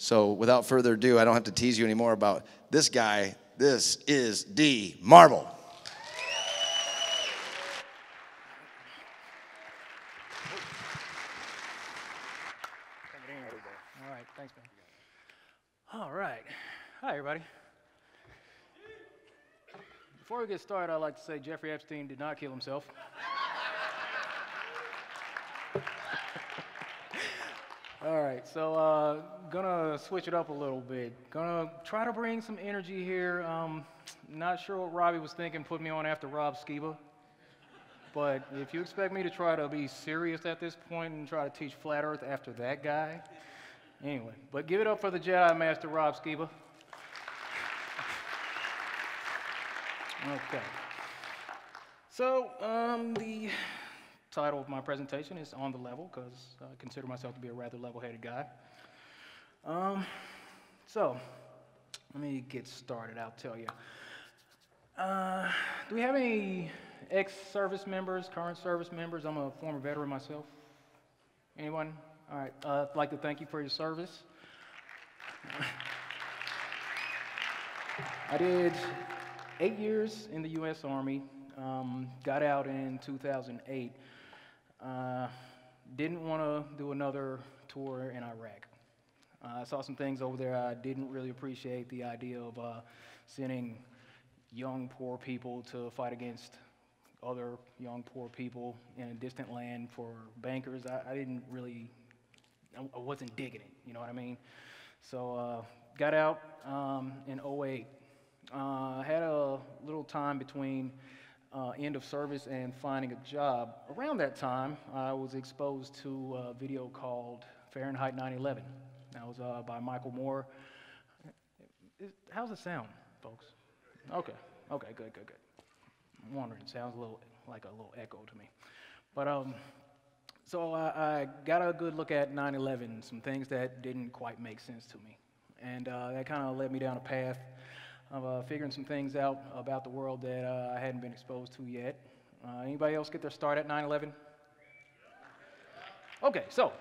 So without further ado, I don't have to tease you anymore about this guy. This is D. Marble. All right, thanks, man. All right. Hi, everybody. Before we get started, I'd like to say Jeffrey Epstein did not kill himself. All right, so gonna switch it up a little bit. Gonna try to bring some energy here. Not sure what Robbie was thinking, put me on after Rob Skiba. But if you expect me to try to be serious at this point and try to teach flat Earth after that guy, anyway. But give it up for the Jedi Master Rob Skiba. Okay. So the title of my presentation is On the Level, because I consider myself to be a rather level-headed guy. So let me get started, I'll tell you. Do we have any ex-service members, current service members? I'm a former veteran myself. Anyone? All right, I'd like to thank you for your service. I did 8 years in the U.S. Army, got out in 2008. Didn't want to do another tour in Iraq. I saw some things over there I didn't really appreciate, the idea of sending young, poor people to fight against other young, poor people in a distant land for bankers. I didn't really, I wasn't digging it, you know what I mean? So got out in 2008. Had a little time between end of service and finding a job. Around that time, I was exposed to a video called Fahrenheit 9/11. That was by Michael Moore. How's it sound, folks? Okay, good. I'm wondering, it sounds a little like a little echo to me. But so I got a good look at 9/11, some things that didn't quite make sense to me. And that kind of led me down a path of figuring some things out about the world that I hadn't been exposed to yet. Anybody else get their start at 9/11? Okay, so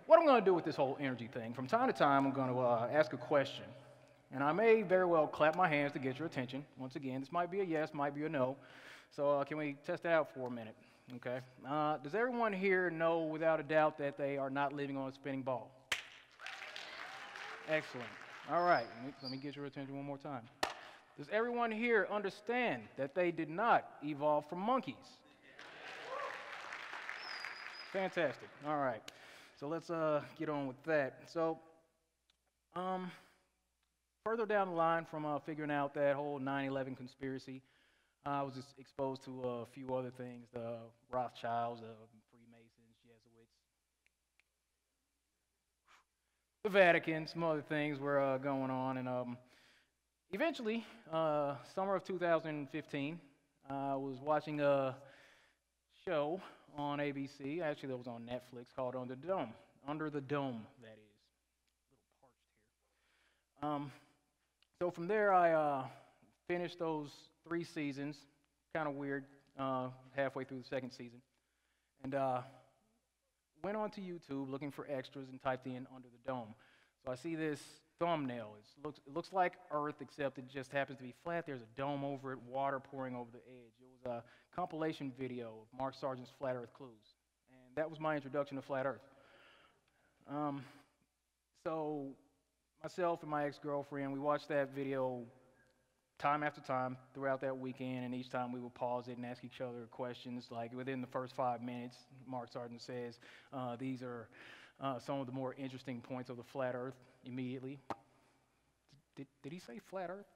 what I'm going to do with this whole energy thing, from time to time I'm going to ask a question. And I may very well clap my hands to get your attention. Once again, this might be a yes, might be a no. So can we test it out for a minute? Okay. Does everyone here know without a doubt that they are not living on a spinning ball? Excellent. All right, let me get your attention one more time. Does everyone here understand that they did not evolve from monkeys? Fantastic. All right. So let's get on with that. So further down the line from figuring out that whole 9/11 conspiracy, I was just exposed to a few other things, the Rothschilds, Freemasons, Jesuits, the Vatican, some other things were going on. And eventually, summer of 2015, I was watching a show on ABC. Actually, that was on Netflix, called Under the Dome. Under the Dome, that is. A little parched here. So from there, I finished those 3 seasons. Kind of weird, halfway through the 2nd season. And went onto YouTube looking for extras and typed in Under the Dome. So I see this thumbnail. It looks like Earth, except it just happens to be flat. There's a dome over it, water pouring over the edge. It was a compilation video of Mark Sargent's Flat Earth Clues. And that was my introduction to Flat Earth. So myself and my ex-girlfriend, we watched that video time after time throughout that weekend, and each time we would pause it and ask each other questions. Like within the first 5 minutes, Mark Sargent says, these are some of the more interesting points of the Flat Earth immediately. Did he say Flat Earth?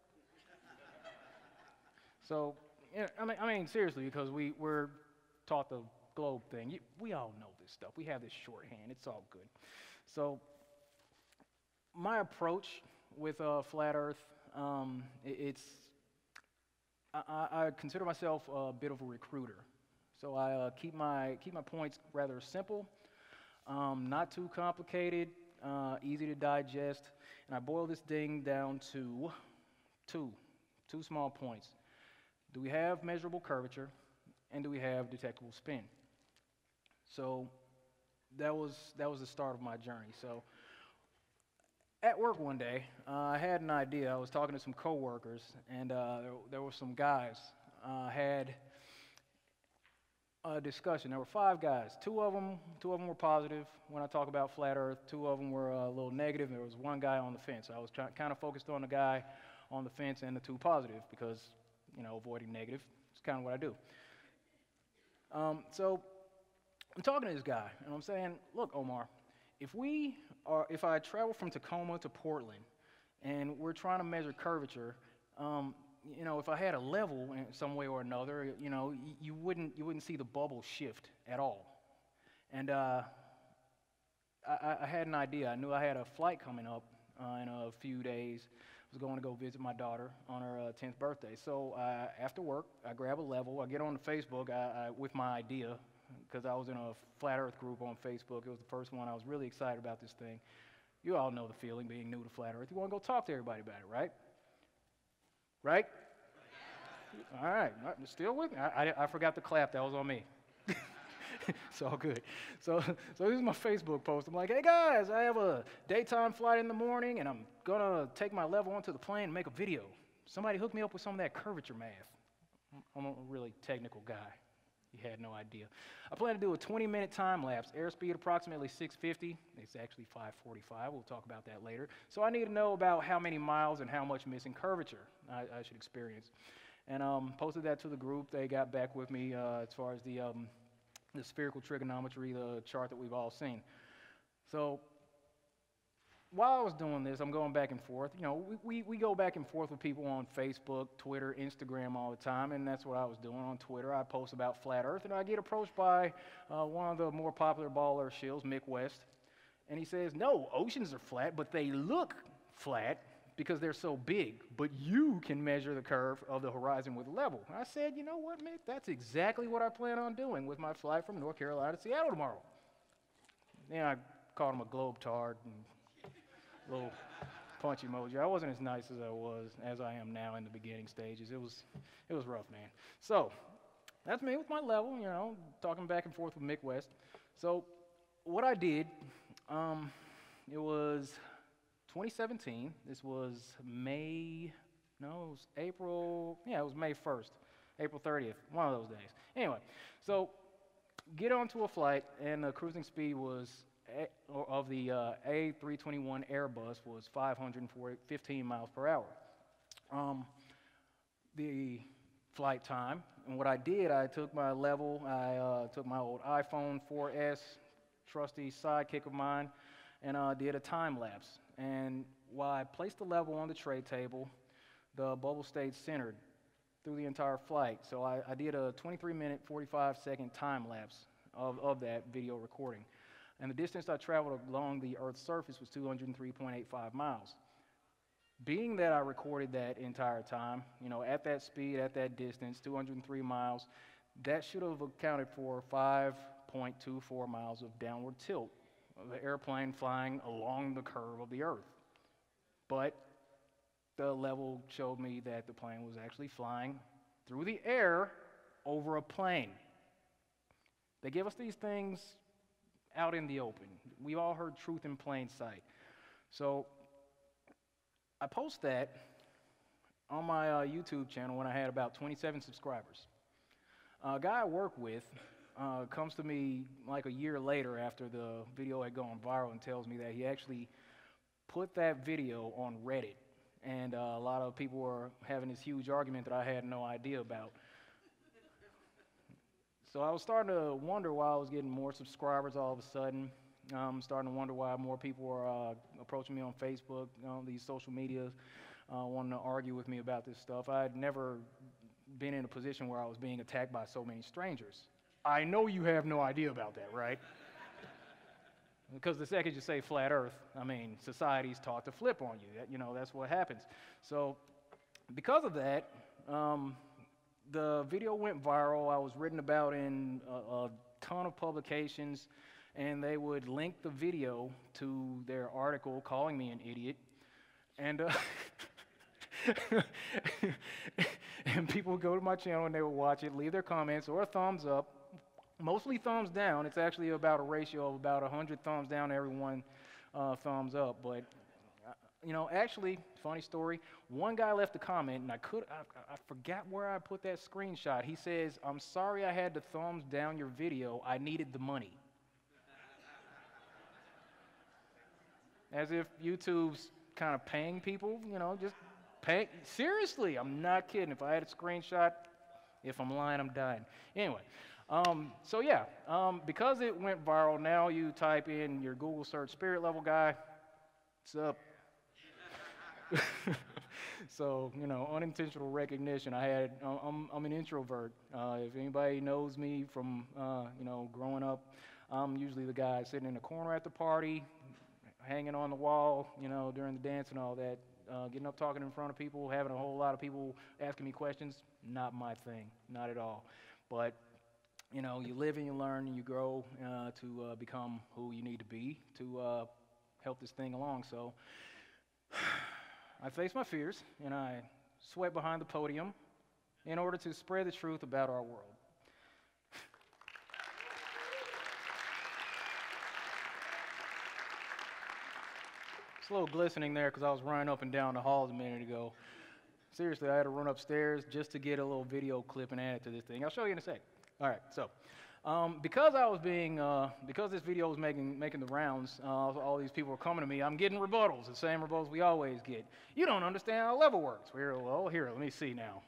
So, yeah, I mean, seriously, because we're taught the globe thing. We all know this stuff. We have this shorthand. It's all good. So my approach with Flat Earth, I consider myself a bit of a recruiter. So I keep my points rather simple, not too complicated, easy to digest, and I boil this thing down to two small points. Do we have measurable curvature, and do we have detectable spin? So that was the start of my journey. So At work one day, I had an idea. I was talking to some coworkers, and there were some guys. Had a discussion. There were 5 guys. Two of them were positive when I talk about flat Earth. 2 of them were a little negative. There was 1 guy on the fence. I was kind of focused on the guy on the fence and the 2 positive because, avoiding negative is kind of what I do. So I'm talking to this guy, and I'm saying, look, Omar, if I travel from Tacoma to Portland, and we're trying to measure curvature, if I had a level in some way or another, you wouldn't see the bubble shift at all. And I had an idea. I knew I had a flight coming up in a few days. I was going to go visit my daughter on her 10th birthday. So after work, I grab a level. I get on Facebook with my idea, because I was in a flat Earth group on Facebook. It was the first one. I was really excited about this thing. You all know the feeling being new to flat Earth. You want to go talk to everybody about it, right? Right? All right. Still with me? I forgot to clap. That was on me. It's all good. So this is my Facebook post. I'm like, hey guys, I have a daytime flight in the morning, and I'm going to take my level onto the plane and make a video. Somebody hook me up with some of that curvature math. I'm a really technical guy. You had no idea. I plan to do a 20-minute time lapse, airspeed approximately 650. It's actually 545. We'll talk about that later. So I need to know about how many miles and how much missing curvature I should experience. And posted that to the group. They got back with me as far as the spherical trigonometry, the chart that we've all seen. So while I was doing this, I'm going back and forth. We go back and forth with people on Facebook, Twitter, Instagram all the time, and that's what I was doing on Twitter. I post about flat Earth, and I get approached by one of the more popular baller shills, Mick West, and he says, no, oceans are flat, but they look flat because they're so big, but you can measure the curve of the horizon with level. I said, you know what, Mick, that's exactly what I plan on doing with my flight from North Carolina to Seattle tomorrow. Then I called him a globe-tard and little punch emoji. I wasn't as nice as I am now in the beginning stages. It was rough, man. So that's me with my level, talking back and forth with Mick West. So what I did, it was 2017. This was April. Yeah, it was May 1st, April 30th, one of those days. Anyway, so get onto a flight, and the cruising speed was of the A321 Airbus was 515 miles per hour. The flight time, and what I did, I took my level, I took my old iPhone 4S, trusty sidekick of mine, and did a time lapse. And while I placed the level on the tray table, the bubble stayed centered through the entire flight. So I did a 23-minute, 45-second time lapse of that video recording. And the distance I traveled along the Earth's surface was 203.85 miles. Being that I recorded that entire time, at that speed, at that distance, 203 miles, that should have accounted for 5.24 miles of downward tilt of the airplane flying along the curve of the Earth. But the level showed me that the plane was actually flying through the air over a plane. They give us these things out in the open. We've all heard truth in plain sight. So I post that on my YouTube channel when I had about 27 subscribers. A guy I work with comes to me like a year later after the video had gone viral and tells me that he actually put that video on Reddit. And a lot of people were having this huge argument that I had no idea about. So I was starting to wonder why I was getting more subscribers all of a sudden. Starting to wonder why more people were approaching me on Facebook, these social medias, wanting to argue with me about this stuff. I had never been in a position where I was being attacked by so many strangers. I know you have no idea about that, right? Because the second you say flat Earth, society's taught to flip on you. That's what happens. So because of that, the video went viral. I was written about in a ton of publications, and they would link the video to their article calling me an idiot. And and people would go to my channel and they would watch it, leave their comments or a thumbs up, mostly thumbs down. It's actually about a ratio of about 100 thumbs down to every one thumbs up. But You know, actually, funny story, one guy left a comment, and I forgot where I put that screenshot. He says, "I'm sorry I had to thumbs down your video. I needed the money." As if YouTube's kind of paying people, you know, just pay. Seriously, I'm not kidding. If I had a screenshot, if I'm lying, I'm dying. Anyway, so yeah, because it went viral, now you type in your Google search spirit level guy, what's up? So, you know, unintentional recognition. I'm an introvert. If anybody knows me from, you know, growing up, I'm usually the guy sitting in the corner at the party, hanging on the wall, you know, during the dance and all that. Getting up talking in front of people, having a whole lot of people asking me questions, not my thing, not at all. But, you know, you live and you learn and you grow to become who you need to be to help this thing along. So I face my fears and I sweat behind the podium in order to spread the truth about our world. It's a little glistening there because I was running up and down the halls a minute ago. Seriously, I had to run upstairs just to get a little video clip and add it to this thing. I'll show you in a sec. All right, so because this video was making the rounds, all these people were coming to me. I'm getting rebuttals, the same rebuttals we always get. You don't understand how level works. Well, here, let me see now.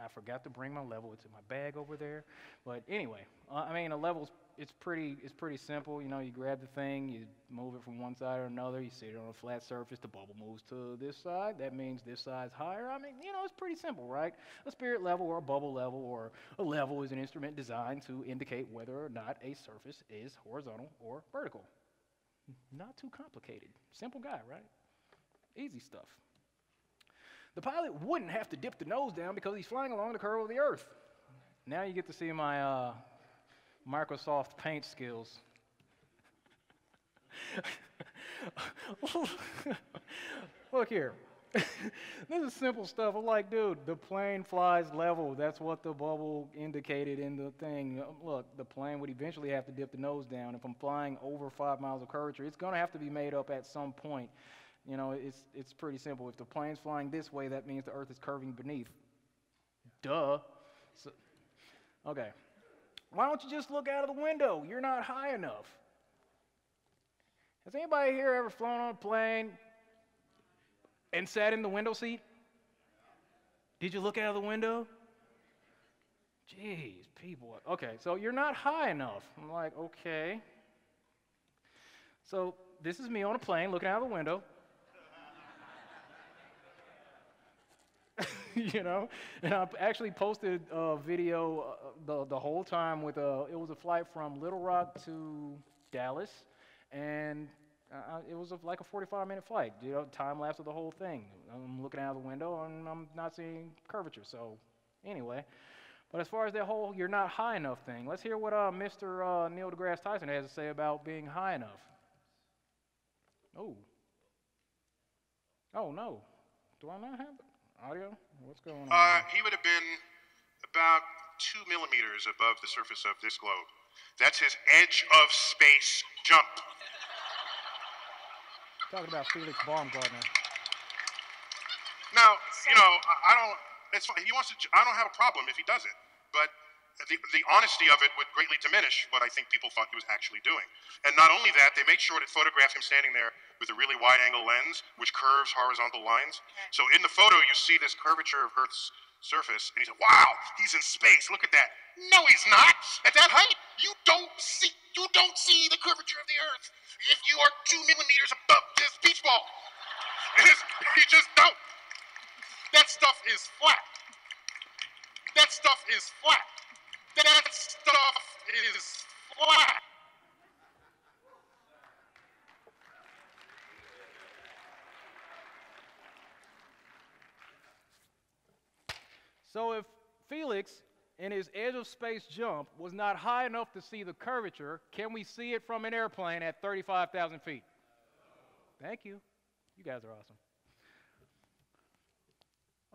I forgot to bring my level. It's in my bag over there. But anyway, I mean, a level's it's pretty simple. You know, you grab the thing, you move it from one side or another. You sit it on a flat surface. The bubble moves to this side. That means this side's higher. I mean, you know, it's pretty simple, right? A spirit level or a bubble level or a level is an instrument designed to indicate whether or not a surface is horizontal or vertical. Not too complicated. Simple guy, right? Easy stuff. The pilot wouldn't have to dip the nose down because he's flying along the curve of the Earth. Now you get to see my Microsoft Paint skills. Look here. This is simple stuff. I'm like, dude, the plane flies level. That's what the bubble indicated in the thing. Look, the plane would eventually have to dip the nose down. If I'm flying over 5 miles of curvature, it's going to have to be made up at some point. You know, it's pretty simple. If the plane's flying this way, that means the Earth is curving beneath. Duh. So, okay. Why don't you just look out of the window? You're not high enough. Has anybody here ever flown on a plane and sat in the window seat? Did you look out of the window? Jeez, people. Okay, so you're not high enough. I'm like, okay. So this is me on a plane looking out of the window. You know, and I actually posted a video the whole time with it was a flight from Little Rock to Dallas, and it was like a 45-minute flight. You know, time lapse of the whole thing. I'm looking out the window and I'm not seeing curvature. So anyway, but as far as that whole "you're not high enough" thing, let's hear what Mr. Neil deGrasse Tyson has to say about being high enough. Oh no, do I not have it? Audio? What's going on? He would have been about 2 millimeters above the surface of this globe. That's his edge of space jump. Talking about Felix Baumgartner. Now, you know, I don't. It's fine. He wants to. I don't have a problem if he does it, but the honesty of it would greatly diminish what I think people thought he was actually doing. And not only that, they make sure to photograph him standing there with a really wide-angle lens, which curves horizontal lines. So in the photo, you see this curvature of Earth's surface, and he said, "Wow, he's in space. Look at that." No, he's not. At that height, you don't see the curvature of the Earth if you are 2 millimeters above this beach ball. You just don't. That stuff is flat. That stuff is flat. That stuff is flat. So if Felix, in his edge of space jump, was not high enough to see the curvature, can we see it from an airplane at 35,000 feet? Thank you. You guys are awesome.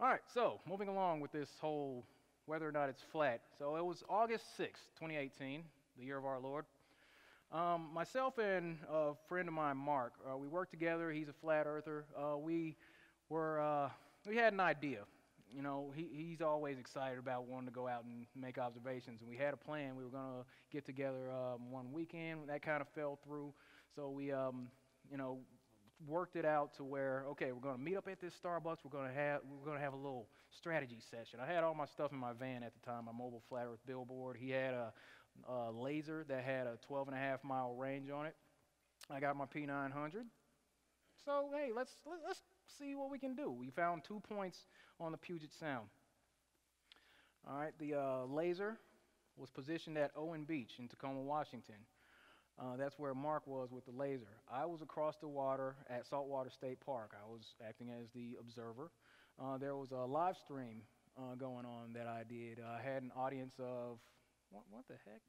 All right, so moving along with this whole whether or not it's flat. So it was August 6th, 2018, the year of our Lord. Myself and a friend of mine, Mark, we worked together. He's a flat earther. We had an idea. You know, he's always excited about wanting to go out and make observations, and we had a plan. We were going to get together one weekend. That kind of fell through, so we, worked it out to where, okay, we're going to meet up at this Starbucks. We're going to have a little strategy session. I had all my stuff in my van at the time, my mobile flat earth billboard. He had a laser that had a 12.5-mile range on it. I got my P900. So hey, let's see what we can do. We found 2 points on the Puget Sound. All right, the laser was positioned at Owen Beach in Tacoma, Washington. That's where Mark was with the laser. I was across the water at Saltwater State Park. I was acting as the observer. There was a live stream going on that I did. I had an audience of, what the heck?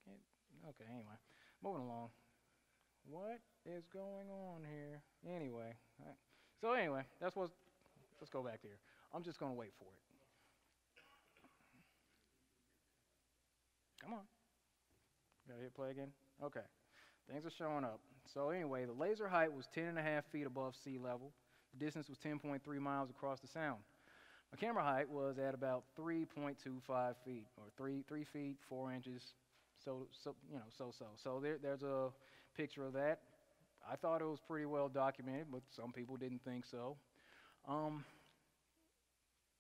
Okay, anyway, moving along. What is going on here? Anyway, so anyway, let's go back here. I'm just going to wait for it. Come on. Gotta hit play again? Okay. Things are showing up. So anyway, the laser height was 10.5 feet above sea level. The distance was 10.3 miles across the sound. My camera height was at about 3.25 feet, or 3 feet 4 inches. So. So there's a picture of that. I thought it was pretty well documented, but some people didn't think so.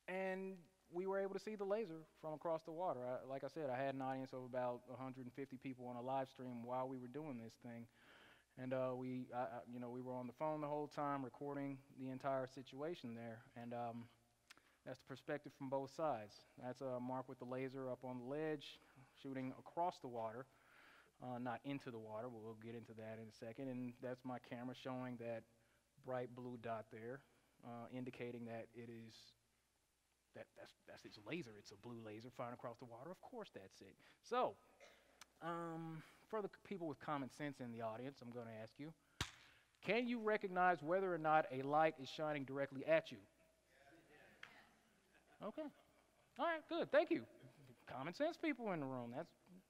And we were able to see the laser from across the water. Like I said, I had an audience of about 150 people on a live stream while we were doing this thing. And we were on the phone the whole time recording the entire situation there. And that's the perspective from both sides. That's Mark with the laser up on the ledge, shooting across the water, not into the water. We'll get into that in a second. And that's my camera showing that bright blue dot there, indicating that it is that's its laser. It's a blue laser flying across the water. Of course, that's it. So, for the people with common sense in the audience, I'm going to ask you: can you recognize whether or not a light is shining directly at you? Okay. All right. Good. Thank you. Common sense people in the room.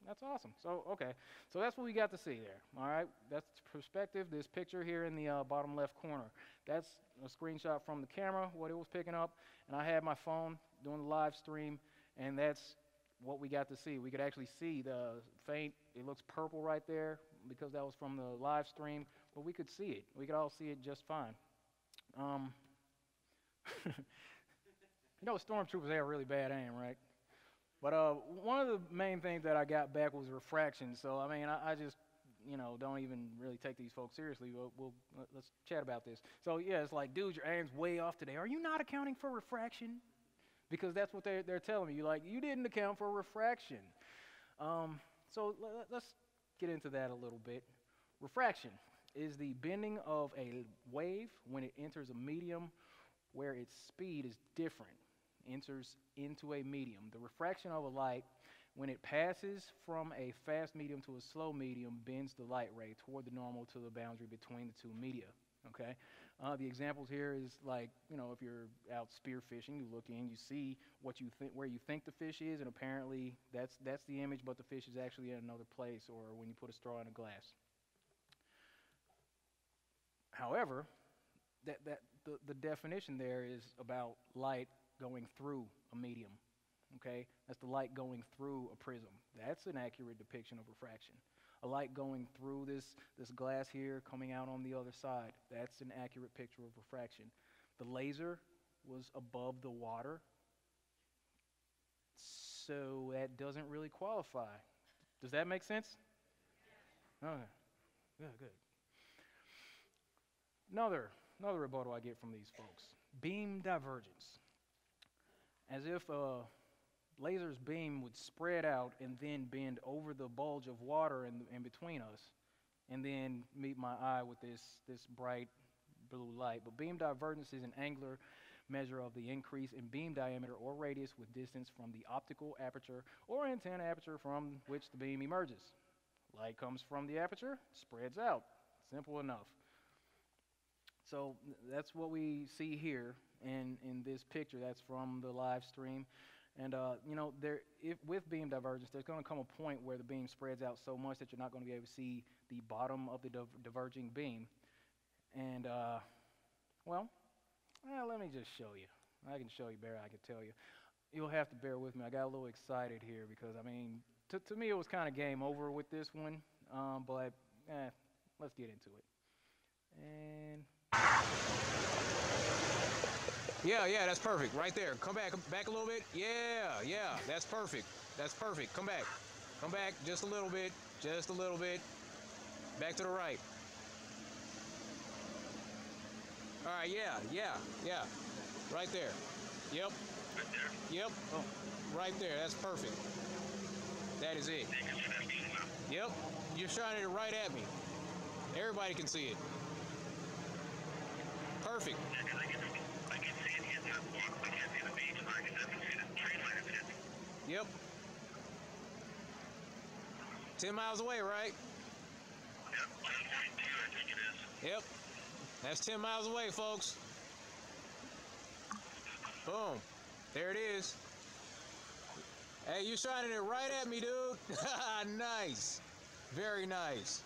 That's awesome. So, okay. So that's what we got to see there. All right. That's perspective. This picture here in the bottom left corner. That's a screenshot from the camera, what it was picking up. And I had my phone doing the live stream, and that's what we got to see. We could actually see the faint, it looks purple right there because that was from the live stream, but we could see it. We could all see it just fine. You know, stormtroopers have really bad aim, right? But one of the main things that I got back was refraction. So, I mean, I just, don't even really take these folks seriously. Let's chat about this. So, yeah, it's like, dude, your aim's way off today. Are you not accounting for refraction? Because that's what they're telling me. You're like, you didn't account for refraction. So let's get into that a little bit. Refraction is the bending of a wave when it enters a medium where its speed is different, enters into a medium. The refraction of a light, when it passes from a fast medium to a slow medium, bends the light ray toward the normal to the boundary between the two media. Okay? The examples here is like, if you're out spearfishing, you look in, you see what you think, where you think the fish is, and apparently that's the image, but the fish is actually in another place, or when you put a straw in a glass. However, the definition there is about light going through a medium. Okay, that's the light going through a prism. That's an accurate depiction of refraction. A light going through this glass here, coming out on the other side. That's an accurate picture of refraction. The laser was above the water, so that doesn't really qualify. Does that make sense? Okay, good. Another rebuttal I get from these folks. Beam divergence. As if a laser's beam would spread out and then bend over the bulge of water in between us, and then meet my eye with this bright blue light. But beam divergence is an angular measure of the increase in beam diameter or radius with distance from the optical aperture or antenna aperture from which the beam emerges. Light comes from the aperture, spreads out. Simple enough. So that's what we see here in this picture. That's from the live stream. And, with beam divergence, there's going to come a point where the beam spreads out so much that you're not going to be able to see the bottom of the diverging beam. And, well, let me just show you. I can show you better, I can tell you. You'll have to bear with me. I got a little excited here because, I mean, to me it was kind of game over with this one, but let's get into it. And yeah, that's perfect, right there. Come back a little bit. Yeah, that's perfect. That's perfect. Come back, just a little bit, Back to the right. All right, yeah, right there. Yep. Right there. Yep. Oh, right there. That's perfect. That is it. Yep. You're shining it right at me. Everybody can see it. Perfect. Yeah, because I can see it inside the box. I can't see the beach. I can definitely see the train line is hitting. Yep. 10 miles away, right? Yep, 10.2 I think it is. Yep. That's 10 miles away, folks. Boom. There it is. Hey, you shining it right at me, dude. Nice. Very nice.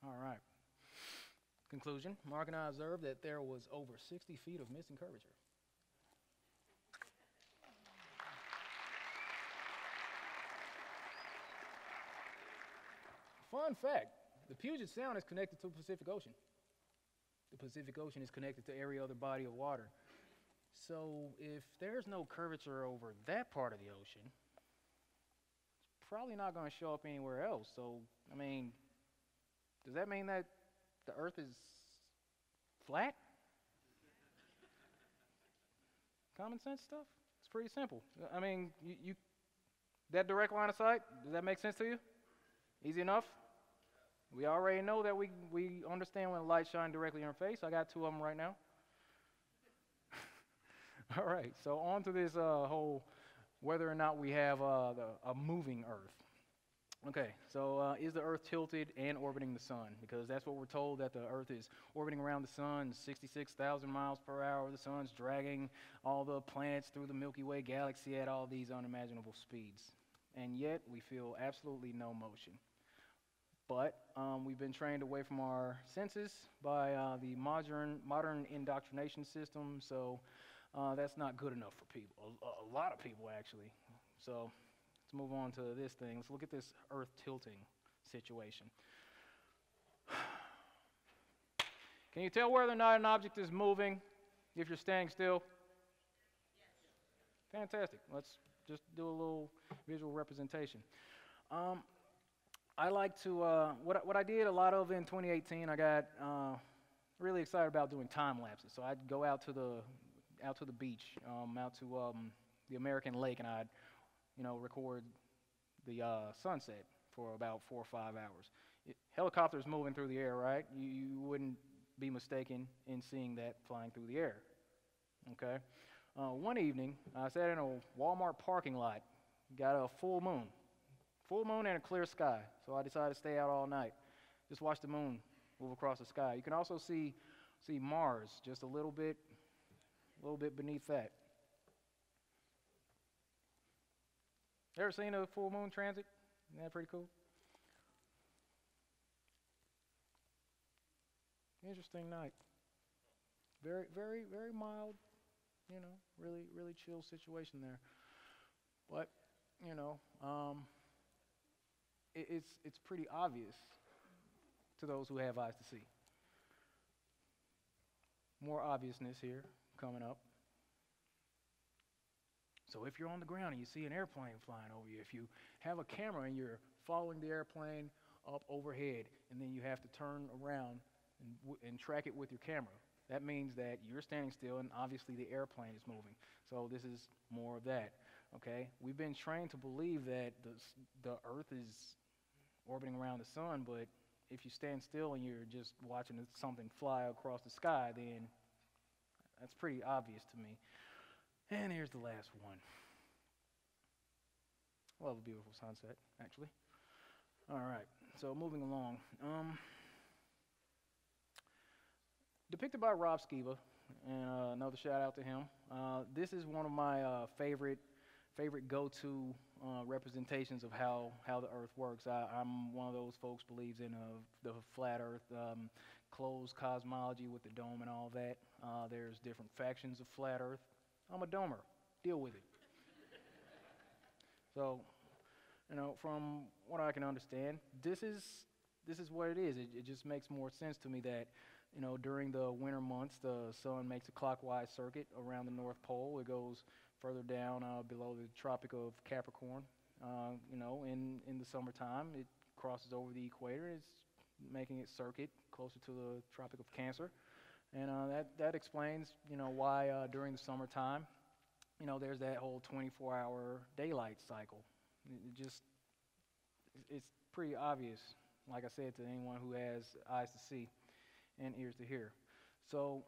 All right. Conclusion. Mark and I observed that there was over 60 feet of missing curvature. Fun fact, the Puget Sound is connected to the Pacific Ocean. The Pacific Ocean is connected to every other body of water. So if there's no curvature over that part of the ocean, it's probably not going to show up anywhere else. So, I mean, does that mean that the Earth is flat? Common sense stuff? It's pretty simple. I mean, that direct line of sight, does that make sense to you? Easy enough? We already know that we understand when the light shines directly in our face. I got two of them right now. All right, so on to this whole whether or not we have a moving Earth. Okay, so is the Earth tilted and orbiting the sun? Because that's what we're told, that the Earth is orbiting around the sun, 66,000 miles per hour. The sun's dragging all the planets through the Milky Way galaxy at all these unimaginable speeds. And yet we feel absolutely no motion. But we've been trained away from our senses by the modern indoctrination system, so that's not good enough for people, a lot of people actually. So let's move on to this thing. Let's look at this Earth tilting situation. Can you tell whether or not an object is moving if you're standing still? Yes. Fantastic. Let's just do a little visual representation. I like to, what I did a lot of in 2018, I got really excited about doing time lapses. So I'd go out to the beach, out to the American lake, and I'd, record the sunset for about 4 or 5 hours. Helicopters moving through the air, right? You wouldn't be mistaken in seeing that flying through the air. Okay. One evening, I sat in a Walmart parking lot, got a full moon and a clear sky. So I decided to stay out all night, just watch the moon move across the sky. You can also see Mars just a little bit beneath that. Ever seen a full moon transit? Isn't that pretty cool? Interesting night. Very, very, very mild, really, really chill situation there. But, it's pretty obvious to those who have eyes to see. More obviousness here coming up. So if you're on the ground and you see an airplane flying over you, if you have a camera and you're following the airplane up overhead, and then you have to turn around and track it with your camera, that means that you're standing still and obviously the airplane is moving. So this is more of that, okay? We've been trained to believe that the Earth is orbiting around the sun, but if you stand still and you're just watching something fly across the sky, then that's pretty obvious to me. And here's the last one. Love a beautiful sunset, actually. All right, so moving along. Depicted by Rob Skiba, and another shout out to him. This is one of my favorite go-to representations of how the Earth works. I'm one of those folks believes in the flat Earth, closed cosmology with the dome and all that. There's different factions of flat Earth. I'm a domer. Deal with it. So, you know, from what I can understand, this is what it is. It just makes more sense to me that, you know, during the winter months, the sun makes a clockwise circuit around the North Pole. It goes further down below the Tropic of Capricorn. You know, in the summertime, it crosses over the equator. It's making its circuit closer to the Tropic of Cancer. And that explains, you know, why during the summertime, you know, there's that whole 24-hour daylight cycle. It's pretty obvious, like I said, to anyone who has eyes to see and ears to hear. So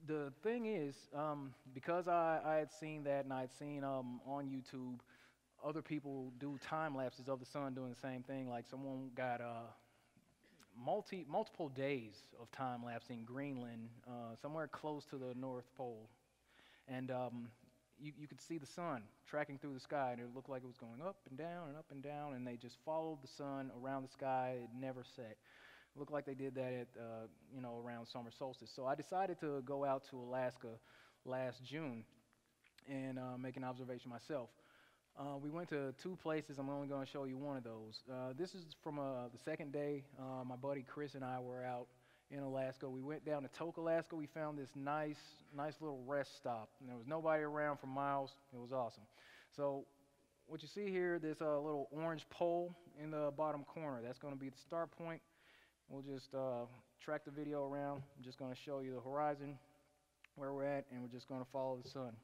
the thing is, because I had seen that, and I had seen on YouTube other people do time lapses of the sun doing the same thing. Like someone got multiple days of time lapse in Greenland, somewhere close to the North Pole, and you could see the sun tracking through the sky, and it looked like it was going up and down and up and down, and they just followed the sun around the sky. It never set. It looked like they did that at you know, around summer solstice. So I decided to go out to Alaska last June and make an observation myself. We went to 2 places. I'm only going to show you one of those. This is from the second day. My buddy Chris and I were out in Alaska. We went down to Tok, Alaska. We found this nice little rest stop. And there was nobody around for miles. It was awesome. So what you see here, this little orange pole in the bottom corner, that's going to be the start point. We'll just track the video around. I'm just going to show you the horizon, where we're at, and we're just going to follow the sun.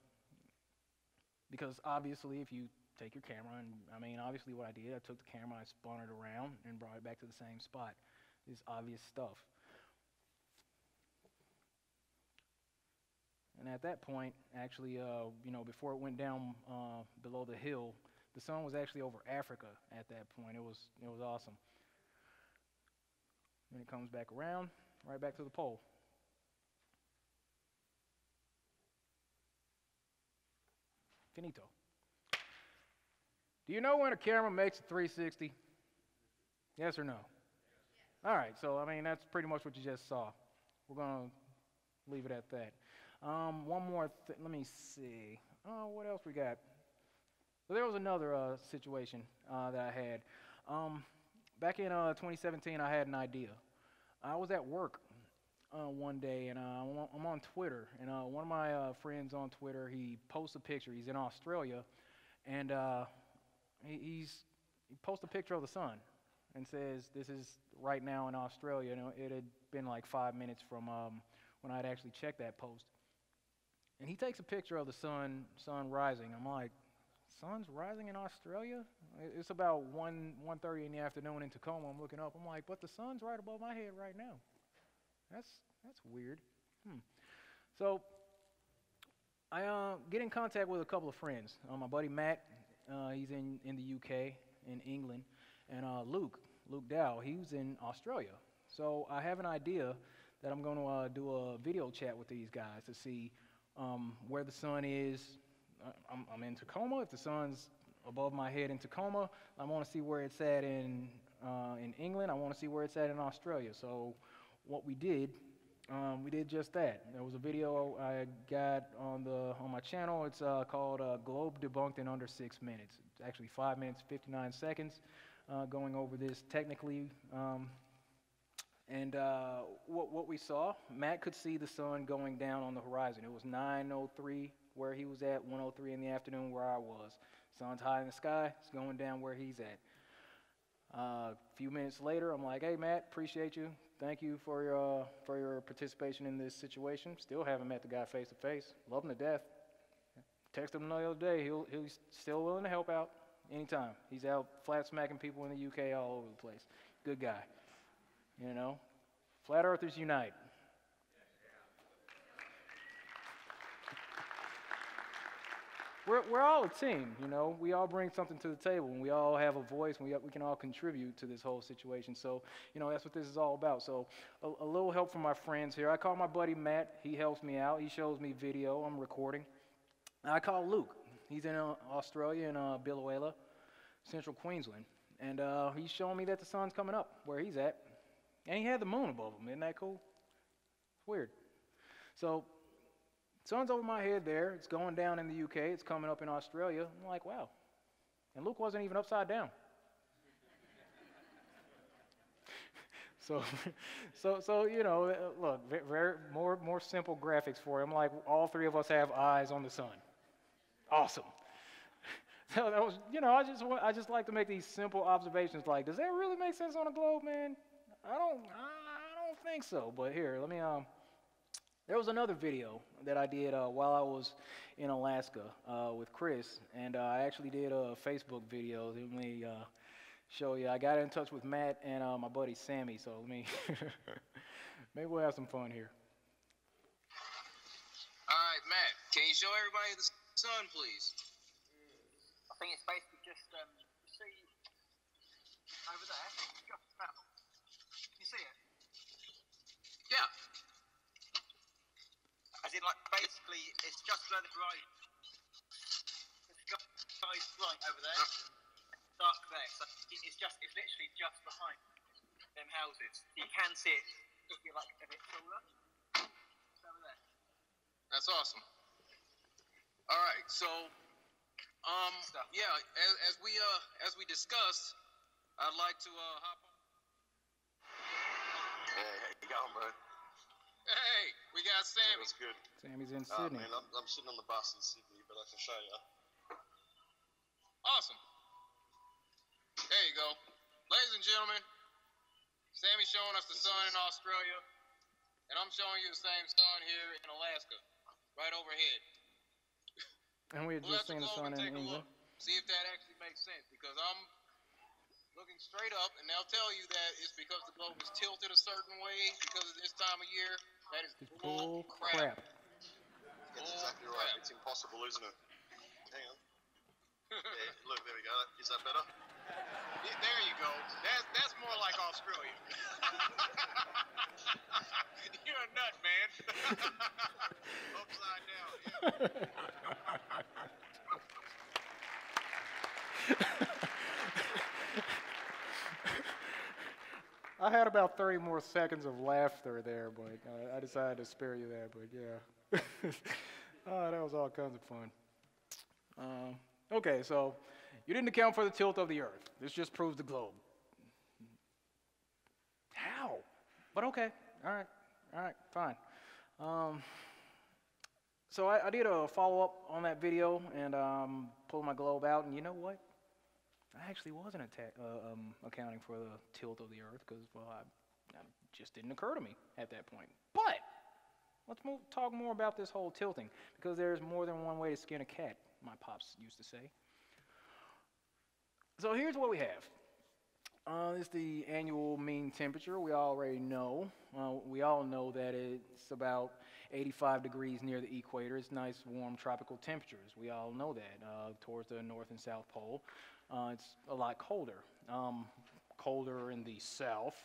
Because obviously, if you take your camera, and I mean, obviously what I did, I took the camera, I spun it around, and brought it back to the same spot. It's obvious stuff. And at that point, actually, you know, before it went down below the hill, the sun was actually over Africa at that point. It was awesome. Then it comes back around, right back to the pole. Finito. Do you know when a camera makes a 360? Yes or no? Yes. All right, so I mean, that's pretty much what you just saw. We're going to leave it at that. One more thing, let me see. What else we got? Well, there was another situation that I had. Back in 2017, I had an idea. I was at work one day, and I'm on Twitter, and one of my friends on Twitter, he posts a picture. He's in Australia, and he posts a picture of the sun and says, "This is right now in Australia." You know, it had been like 5 minutes from when I'd actually checked that post. And he takes a picture of the sun rising. I'm like, sun's rising in Australia? It's about 1:30 in the afternoon in Tacoma. I'm looking up. I'm like, but the sun's right above my head right now. That's weird. So I get in contact with a couple of friends. My buddy Matt, he's in the UK, in England, and Luke Dow, he's in Australia. So I have an idea that I'm going to do a video chat with these guys to see where the sun is. I'm in Tacoma. If the sun's above my head in Tacoma, I want to see where it's at in England. I want to see where it's at in Australia. So what we did just that. There was a video I got on my channel. It's called Globe Debunked in Under 6 minutes. It's actually 5 minutes, 59 seconds, going over this technically. And what we saw, Matt could see the sun going down on the horizon. It was 9:03 where he was at, 1:03 in the afternoon where I was. Sun's high in the sky, it's going down where he's at. A few minutes later, I'm like, "Hey Matt, appreciate you. Thank you for your participation in this situation. Still haven't met the guy face to face. Love him to death. Texted him the other day. He's still willing to help out anytime. He's out flat smacking people in the UK all over the place. Good guy. You know, Flat Earthers unite." We're all a team, you know. We all bring something to the table, and we all have a voice, and we can all contribute to this whole situation. So, you know, that's what this is all about. So, a little help from my friends here. I call my buddy Matt. He helps me out. He shows me video. I'm recording. And I call Luke. He's in Australia in Biloela, central Queensland. And he's showing me that the sun's coming up where he's at. And he had the moon above him. Isn't that cool? It's weird. So, sun's over my head there. It's going down in the UK. It's coming up in Australia. I'm like, wow. And Luke wasn't even upside down. So you know, look, very more simple graphics for him. Like all three of us have eyes on the sun. Awesome. So that was, you know, I just like to make these simple observations. Like, does that really make sense on a globe, man? I don't think so. But here, let me. There was another video that I did while I was in Alaska with Chris, and I actually did a Facebook video. Let me show you. I got in touch with Matt and my buddy Sammy. So let me. Maybe we'll have some fun here. All right, Matt. Can you show everybody the sun, please? I think it's basically just, you see, over there, just about. Can you see it? Yeah. As in, like, basically, it's just below the horizon. It's just right over there. Dark there. So it's literally just behind them houses. You can see it if you're, like, a bit taller. It's over there. That's awesome. All right, so yeah, as we discussed, I'd like to hop on. Hey, how you going, bro? Hey, we got Sammy. That's good. Sammy's in Sydney. Man, I'm sitting on the bus in Sydney, but I can show you. Awesome. There you go. Ladies and gentlemen, Sammy's showing us the sun in Australia, and I'm showing you the same sun here in Alaska, right overhead. And we had just seen the sun in England. See if that actually makes sense, because I'm looking straight up, and they'll tell you that it's because the globe is tilted a certain way because of this time of year. That is bull crap. That's exactly right. It's impossible, isn't it? Hang on. Yeah, look, there we go. Is that better? Yeah, there you go. That's more like Australia. You're a nut, man. Upside down. Yeah. I had about 30 more seconds of laughter there, but I decided to spare you that, but yeah. Oh, that was all kinds of fun. Okay, so you didn't account for the tilt of the Earth. This just proves the globe. How? But okay, all right, fine. So I did a follow-up on that video and pulled my globe out, and you know what? I actually wasn't accounting for the tilt of the Earth because, well, it just didn't occur to me at that point. But let's talk more about this whole tilting, because there's more than one way to skin a cat, my pops used to say. So here's what we have. It's the annual mean temperature. We already know. We all know that it's about 85 degrees near the equator. It's nice, warm, tropical temperatures. We all know that. Towards the North and South Pole, it's a lot colder. Colder in the south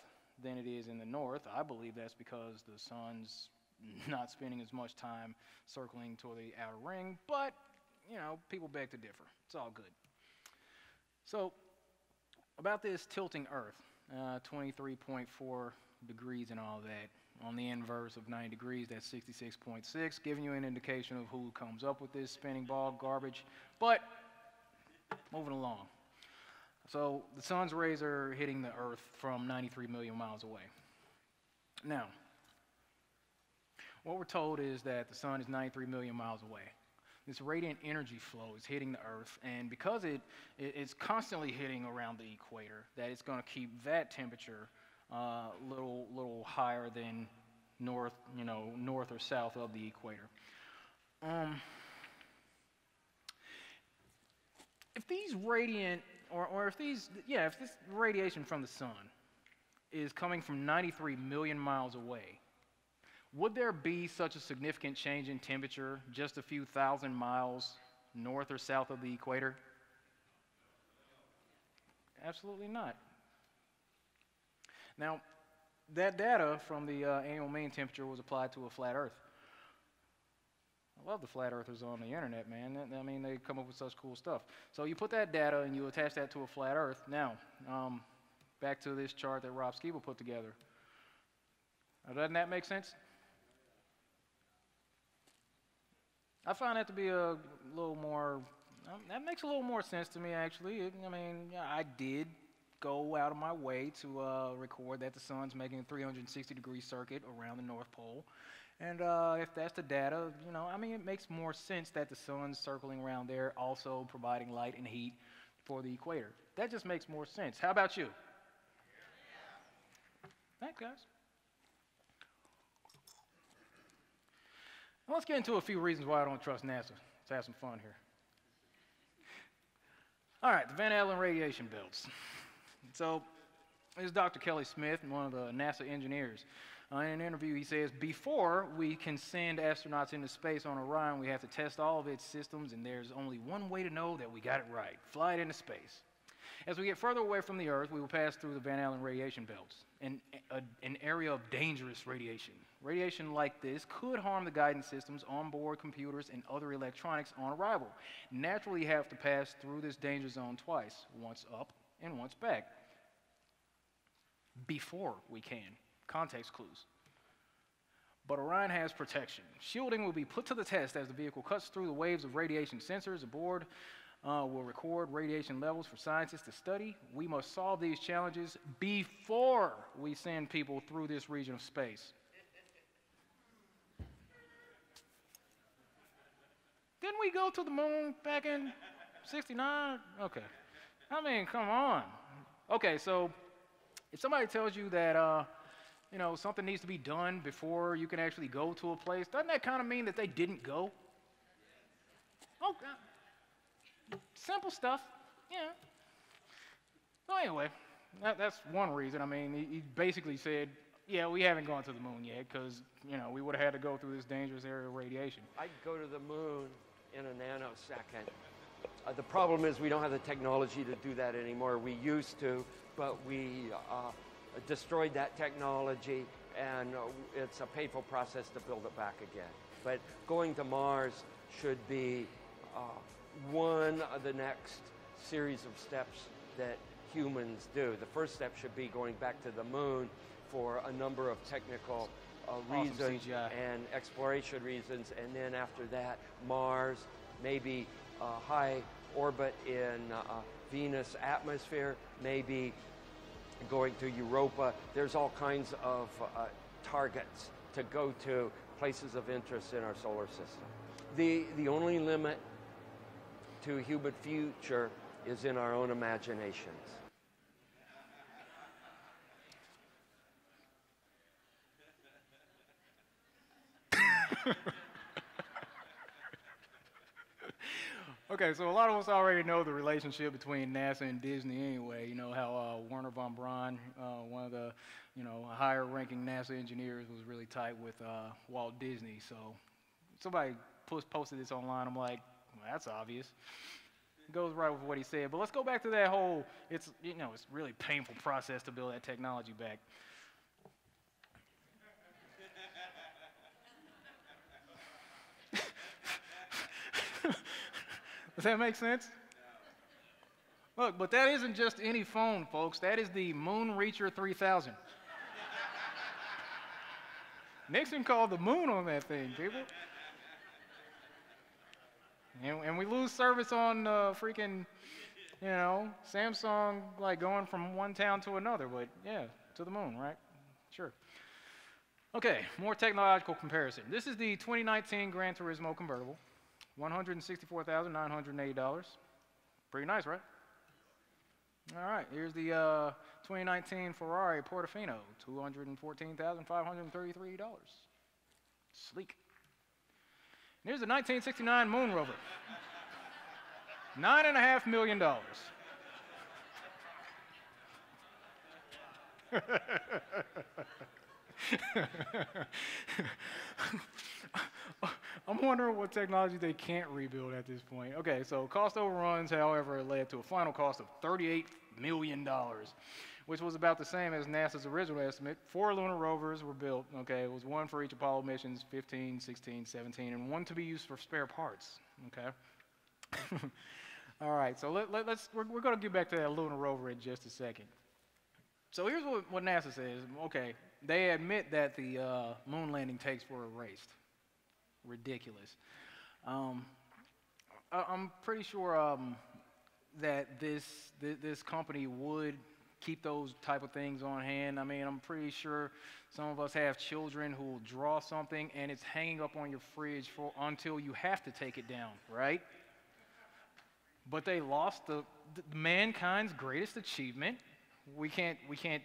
than it is in the north. I believe that's because the sun's not spending as much time circling toward the outer ring, but, you know, people beg to differ. It's all good. So, about this tilting Earth, 23.4 degrees and all that. On the inverse of 90 degrees, that's 66.6, giving you an indication of who comes up with this spinning ball garbage. But, moving along. So, the sun's rays are hitting the Earth from 93 million miles away. Now, what we're told is that the sun is 93 million miles away. This radiant energy flow is hitting the Earth, and because it's constantly hitting around the equator, that it's going to keep that temperature a little higher than north or south of the equator. If these radiant, if this radiation from the sun is coming from 93 million miles away, would there be such a significant change in temperature just a few thousand miles north or south of the equator? Absolutely not. Now, that data from the annual mean temperature was applied to a flat Earth. love the flat earthers on the internet, man. I mean, they come up with such cool stuff. So you put that data and you attach that to a flat earth. Now, back to this chart that Rob Skeeble put together. Doesn't that make sense? I find that to be a little more, that makes a little more sense to me, actually. I mean, yeah, I did go out of my way to record that the sun's making a 360-degree circuit around the North Pole. And if that's the data, you know, I mean, it makes more sense that the sun's circling around there, also providing light and heat for the equator. That just makes more sense. How about you? Thanks, guys. Well, let's get into a few reasons why I don't trust NASA. Let's have some fun here. All right, the Van Allen radiation belts. So, this is Dr. Kelly Smith, one of the NASA engineers. In an interview, he says, before we can send astronauts into space on Orion, we have to test all of its systems, and there's only one way to know that we got it right: fly it into space. As we get further away from the Earth, we will pass through the Van Allen radiation belts, an area of dangerous radiation. Radiation like this could harm the guidance systems, onboard computers, and other electronics on arrival. Naturally, you have to pass through this danger zone twice, once up and once back, before we can. Context clues. But Orion has protection. Shielding will be put to the test as the vehicle cuts through the waves of radiation. Sensors aboard will record radiation levels for scientists to study. We must solve these challenges before we send people through this region of space. Didn't we go to the moon back in '69? Okay. I mean, come on. Okay, so if somebody tells you that, you know, something needs to be done before you can actually go to a place, doesn't that kind of mean that they didn't go? Oh, simple stuff, yeah. So anyway, that's one reason. I mean, he basically said, yeah, we haven't gone to the moon yet because, you know, we would have had to go through this dangerous area of radiation. I'd go to the moon in a nanosecond. The problem is we don't have the technology to do that anymore. We used to, but we destroyed that technology, and it's a painful process to build it back again. But going to Mars should be one of the next series of steps that humans do. The first step should be going back to the moon for a number of technical reasons and exploration reasons, and then after that, Mars, maybe high orbit in Venus atmosphere, maybe going to Europa. There's all kinds of targets to go to, places of interest in our solar system. The only limit to human future is in our own imaginations. Okay, so a lot of us already know the relationship between NASA and Disney anyway. You know how Werner von Braun, one of the, you know, higher-ranking NASA engineers, was really tight with Walt Disney. So somebody posted this online. I'm like, well, that's obvious. It goes right with what he said. But let's go back to that whole, it's, you know, it's really painful process to build that technology back. Does that make sense? Look, but that isn't just any phone, folks. That is the Moon Reacher 3000. Nixon called the moon on that thing, people. And we lose service on freaking, you know, Samsung, like going from one town to another. But yeah, to the moon, right? Sure. Okay, more technological comparison. This is the 2019 Gran Turismo convertible. $164,980. Pretty nice, right? All right, here's the 2019 Ferrari Portofino, $214,533. Sleek. And here's the 1969 Moon Rover, $9.5 million. I'm wondering what technology they can't rebuild at this point. Okay, so cost overruns, however, led to a final cost of $38 million, which was about the same as NASA's original estimate. 4 lunar rovers were built, okay? It was 1 for each Apollo missions, 15, 16, 17, and 1 to be used for spare parts, okay? All right, so we're going to get back to that lunar rover in just a second. So here's what NASA says. Okay, they admit that the moon landing tapes were erased. Ridiculous. I'm pretty sure that this company would keep those type of things on hand. I mean, I'm pretty sure some of us have children who will draw something and it's hanging up on your fridge until you have to take it down, right? But they lost mankind's greatest achievement. We can't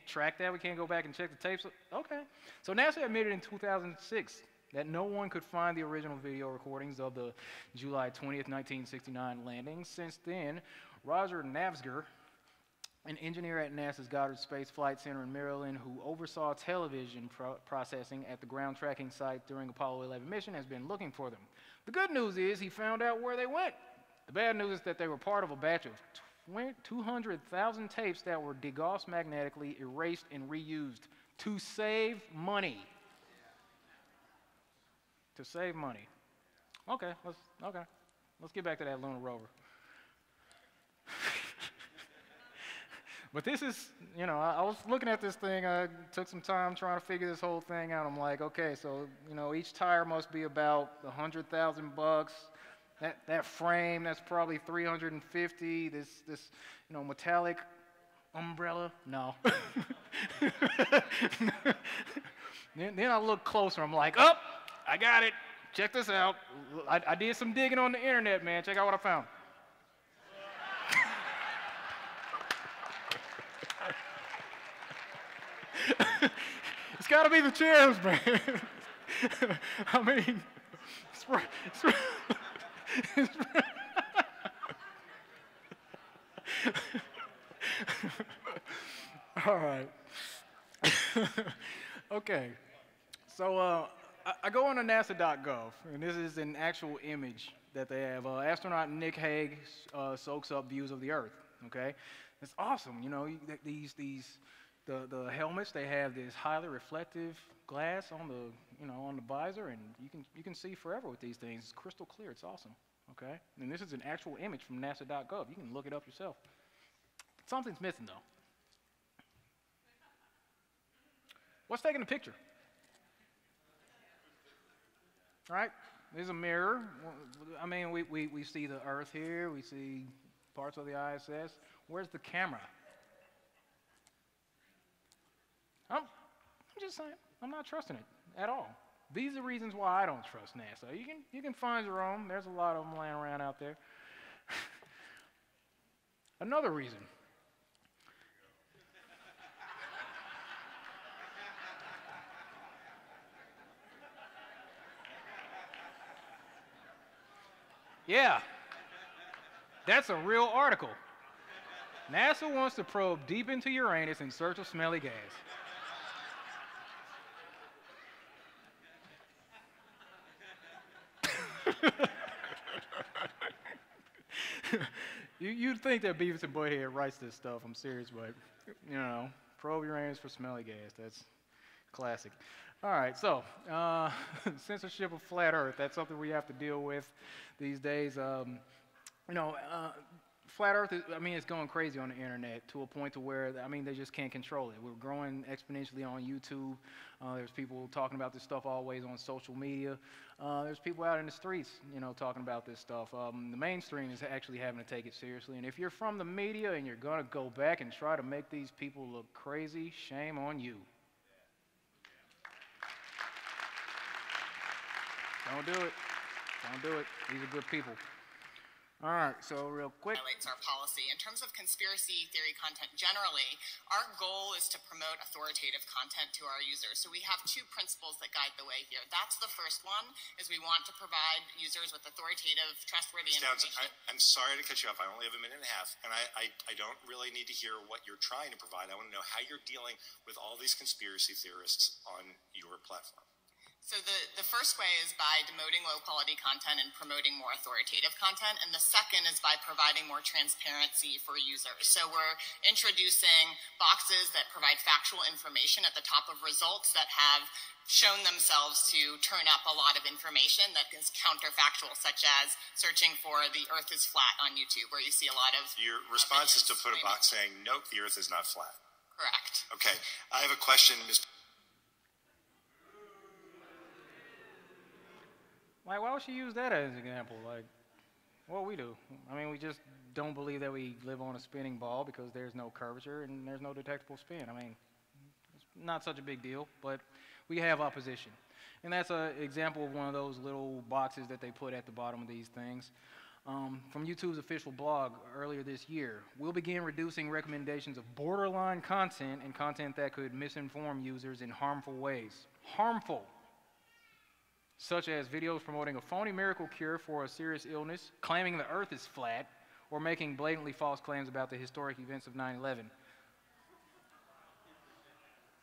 track that. We can't go back and check the tapes. Okay. So NASA admitted in 2006 that no one could find the original video recordings of the July 20th, 1969 landing. Since then, Roger Navsger, an engineer at NASA's Goddard Space Flight Center in Maryland who oversaw television processing at the ground tracking site during Apollo 11 mission, has been looking for them. The good news is he found out where they went. The bad news is that they were part of a batch of 200,000 tapes that were degaussed magnetically, erased, and reused to save money. To save money. Okay, let's get back to that lunar rover. But this is, you know, I was looking at this thing. I took some time trying to figure this whole thing out. I'm like, okay, so you know, each tire must be about $100,000. That frame, that's probably $350. This you know, metallic umbrella, no. Then I look closer. I'm like, oh, I got it. Check this out. I did some digging on the internet, man. Check out what I found. It's got to be the chairs, man. I mean, all right. Okay. So I go on to NASA.gov, and this is an actual image that they have. Astronaut Nick Hague soaks up views of the Earth. Okay, it's awesome. You know, the helmets, they have this highly reflective glass on the visor, and you can see forever with these things. It's crystal clear. It's awesome. Okay, and this is an actual image from NASA.gov. You can look it up yourself. Something's missing though. What's taking the picture? All right, there's a mirror. I mean, we see the Earth here. We see parts of the ISS. Where's the camera? I'm just saying, I'm not trusting it at all. These are reasons why I don't trust NASA. You can find your own. There's a lot of them laying around out there. Another reason. Yeah, that's a real article. NASA wants to probe deep into Uranus in search of smelly gas. You'd think that Beavis and Butthead writes this stuff. I'm serious, but you know, probe Uranus for smelly gas. That's classic. All right, so censorship of flat Earth. That's something we have to deal with these days. You know, flat Earth is, I mean, it's going crazy on the internet to a point to where, I mean, they just can't control it. We're growing exponentially on YouTube. There's people talking about this stuff always on social media. There's people out in the streets, you know, talking about this stuff. The mainstream is actually having to take it seriously. And if you're from the media and you're going to go back and try to make these people look crazy, shame on you. Don't do it. Don't do it. These are good people. All right, so real quick. Violates our policy. In terms of conspiracy theory content generally, our goal is to promote authoritative content to our users. So we have two principles that guide the way here. That's the first one, is we want to provide users with authoritative, trustworthy information. I'm sorry to cut you off. I only have a minute and a half, and I don't really need to hear what you're trying to provide. I want to know how you're dealing with all these conspiracy theorists on your platform. So the first way is by demoting low-quality content and promoting more authoritative content, and the second is by providing more transparency for users. So we're introducing boxes that provide factual information at the top of results that have shown themselves to turn up a lot of information that is counterfactual, such as searching for the Earth is flat on YouTube, where you see a lot of Your response is to put a box saying, nope, the Earth is not flat. Correct. Okay, I have a question, Ms. Like, why would she use that as an example? Like, what we do? I mean, we just don't believe that we live on a spinning ball because there's no curvature and there's no detectable spin. I mean, it's not such a big deal, but we have opposition. And that's an example of one of those little boxes that they put at the bottom of these things. From YouTube's official blog earlier this year, we'll begin reducing recommendations of borderline content and content that could misinform users in harmful ways. Harmful. Such as videos promoting a phony miracle cure for a serious illness, claiming the Earth is flat, or making blatantly false claims about the historic events of 9/11.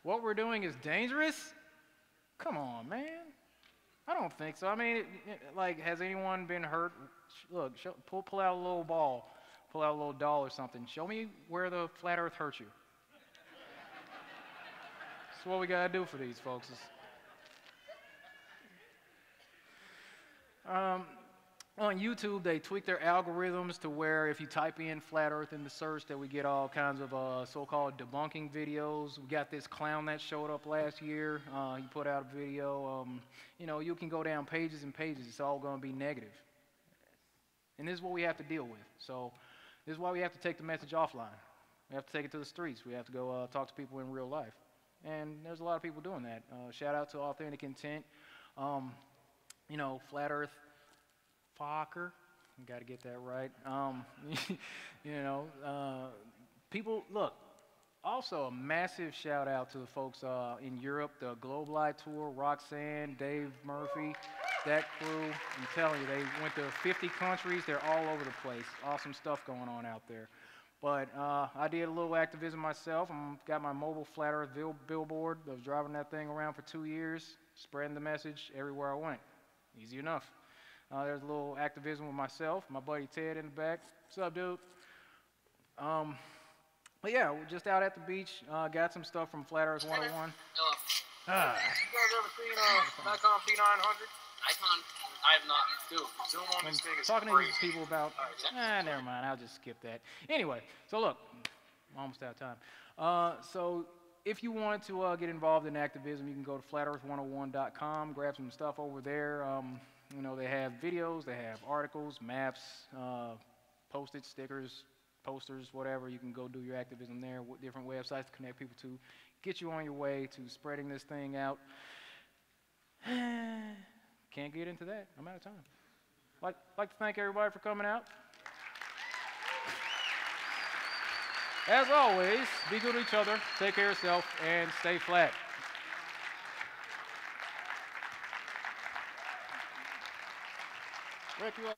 What we're doing is dangerous? Come on, man. I don't think so. I mean, like, has anyone been hurt? Look, pull out a little ball, pull out a little doll or something. Show me where the flat Earth hurt you. That's what we gotta do for these folks. On YouTube, they tweak their algorithms to where if you type in flat Earth in the search, that we get all kinds of so-called debunking videos. We got this clown that showed up last year. He put out a video. You know, you can go down pages and pages. It's all going to be negative. And this is what we have to deal with. So this is why we have to take the message offline. We have to take it to the streets. We have to go talk to people in real life. And there's a lot of people doing that. Shout out to Authentic Intent. You know, Flat Earth Fokker, you got to get that right. You know, people, look, also a massive shout out to the folks in Europe, the Globali Tour, Roxanne, Dave Murphy, that crew. I'm telling you, they went to 50 countries. They're all over the place. Awesome stuff going on out there. But I did a little activism myself. Got my mobile Flat Earth billboard. I was driving that thing around for 2 years, spreading the message everywhere I went. Easy enough. There's a little activism with myself, my buddy Ted in the back. What's up, dude? But yeah, we're just out at the beach. Got some stuff from Flat Earth 101. You guys ever seen Nikon P900? Nikon, I have not. Dude, zoom on this thing is talking crazy. to these people about, never mind, I'll just skip that. Anyway, so look, I'm almost out of time. So if you wanted to get involved in activism, you can go to flatearth101.com, grab some stuff over there. You know, they have videos, they have articles, maps, postage stickers, posters, whatever. You can go do your activism there, different websites to connect people to, get you on your way to spreading this thing out. Can't get into that. I'm out of time. Like to thank everybody for coming out. As always, be good to each other, take care of yourself, and stay flat. Rick, you up?